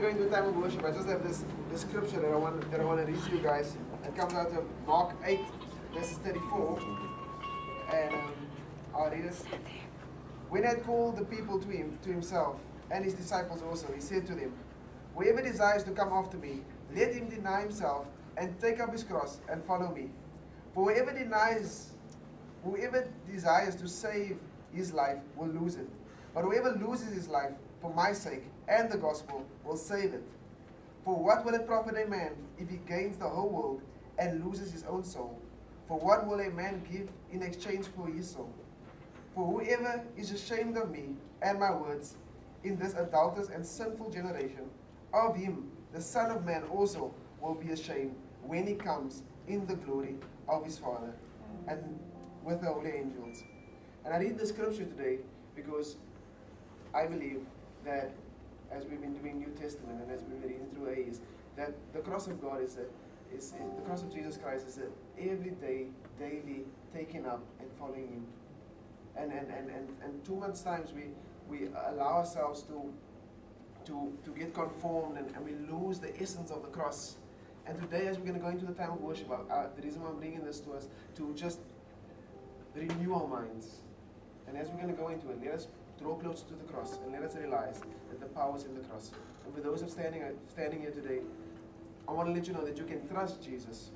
go into a time of worship, I just have this scripture that I want to read to you guys. It comes out of Mark 8, verses 34. And I'll read it. When he had called the people to himself, and his disciples also, he said to them, "Whoever desires to come after me, let him deny himself and take up his cross and follow me. For whoever desires to save his life will lose it. But whoever loses his life for my sake and the gospel will save it. For what will it profit a man if he gains the whole world and loses his own soul? For what will a man give in exchange for his soul? For whoever is ashamed of me and my words in this adulterous and sinful generation, of him the Son of Man also will be ashamed when he comes in the glory of his Father and with the holy angels." And I read the scripture today because I believe that as we've been doing New Testament and as we've been reading through AEs, that the cross of God is the cross of Jesus Christ is a everyday, daily taking up and following Him. And too much times we allow ourselves to get conformed and we lose the essence of the cross. And today, as we're going to go into the time of worship, the reason why I'm bringing this to us, to just renew our minds. And as we're going to go into it, let us draw closer to the cross and let us realize that the power is in the cross. And for those who are standing here today, I want to let you know that you can trust Jesus.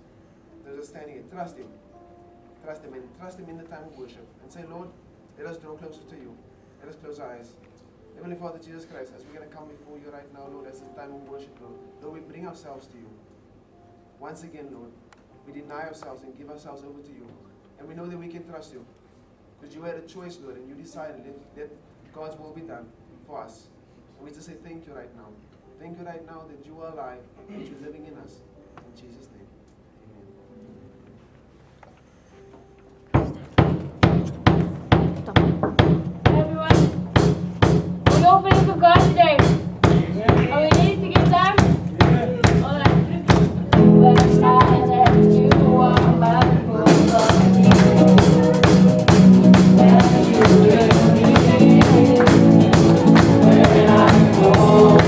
Those who are standing here, trust Him. Trust Him and trust Him in the time of worship. And say, "Lord, let us draw closer to you. Let us close our eyes." Heavenly Father, Jesus Christ, as we're going to come before you right now, Lord, as a time of worship, Lord, we bring ourselves to you. Once again, Lord, we deny ourselves and give ourselves over to you. And we know that we can trust you. Because you had a choice, Lord, and you decided that God's will be done for us. And we just say thank you right now. Thank you right now that you are alive, that you're living in us. In Jesus' name, amen. Everyone, we're opening to God today. Are we ready to give time? All right. When I let you are mindful of me, and you will be when I fall.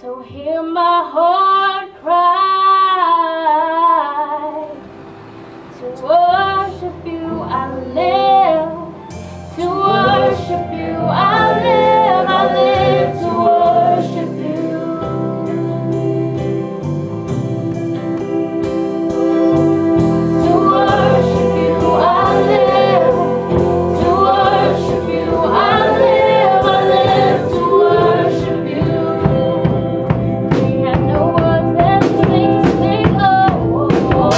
So hear my heart cry. To worship you I live. To worship you I live. I live to worship you. To worship you I live. To worship you I live. I live to worship you. We have no words left to sing, oh, oh, oh.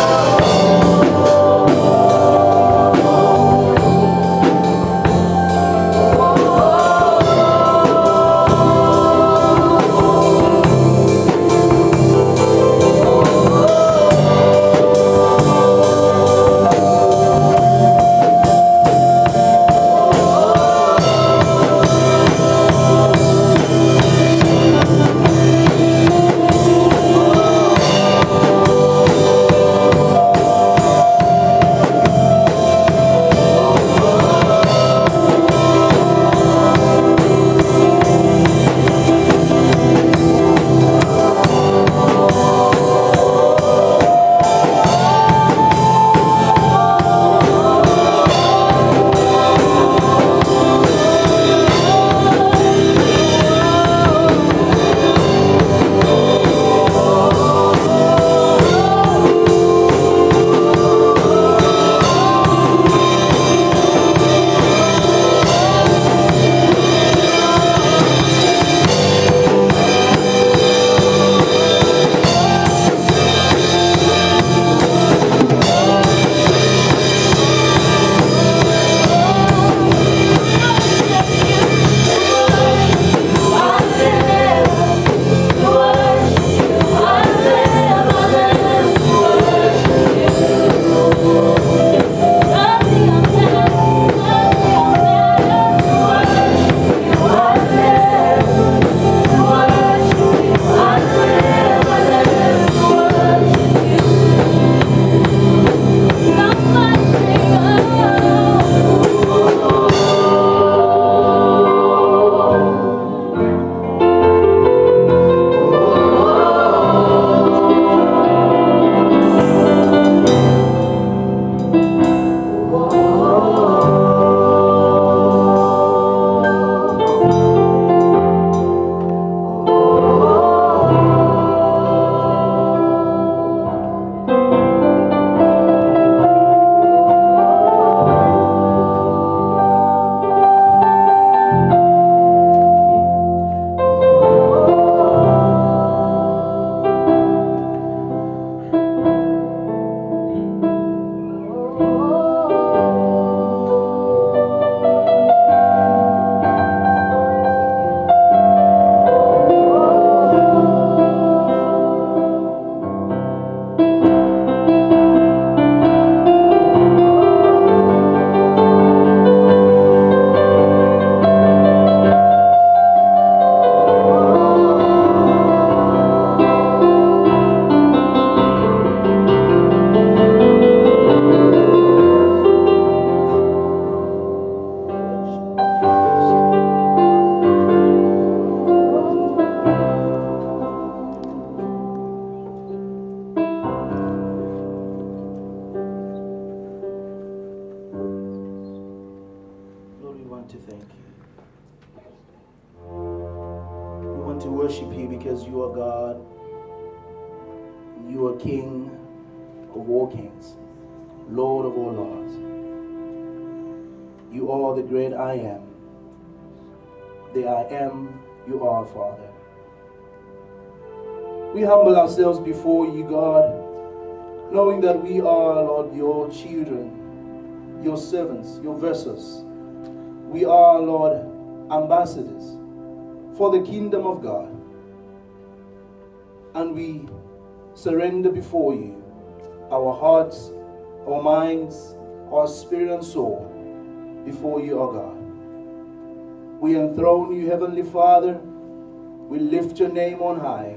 Father. We humble ourselves before you, God, knowing that we are, Lord, your children, your servants, your vessels. We are, Lord, ambassadors for the kingdom of God. And we surrender before you our hearts, our minds, our spirit and soul before you, O God. We enthrone you, Heavenly Father. We lift your name on high.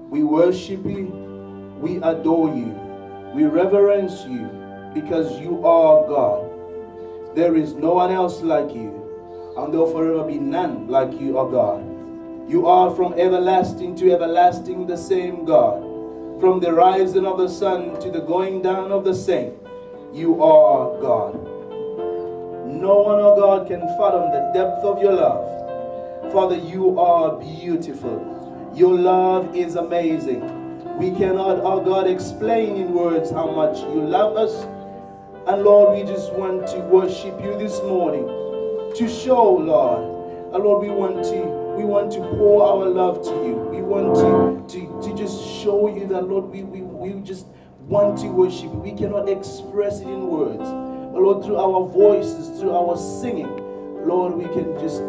We worship you. We adore you. We reverence you because you are God. There is no one else like you, and there will forever be none like you, O God. You are from everlasting to everlasting the same God. From the rising of the sun to the going down of the same, you are God. No one, oh God, can fathom the depth of your love. Father, you are beautiful. Your love is amazing. We cannot, oh God, explain in words how much you love us. And Lord, we just want to worship you this morning to show, Lord. And Lord, we want to pour our love to you. We want to just show you that, Lord, we just want to worship you. We cannot express it in words. But Lord, through our voices, through our singing, Lord, we can just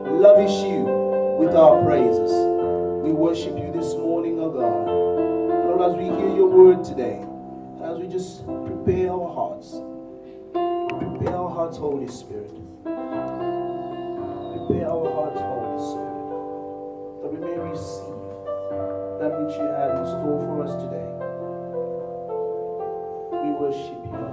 lavish you with our praises. We worship you this morning, oh God. Lord, as we hear your word today, and as we just prepare our hearts, Holy Spirit. Prepare our hearts, Holy Spirit, that we may receive that which you have in store for us today. We worship you.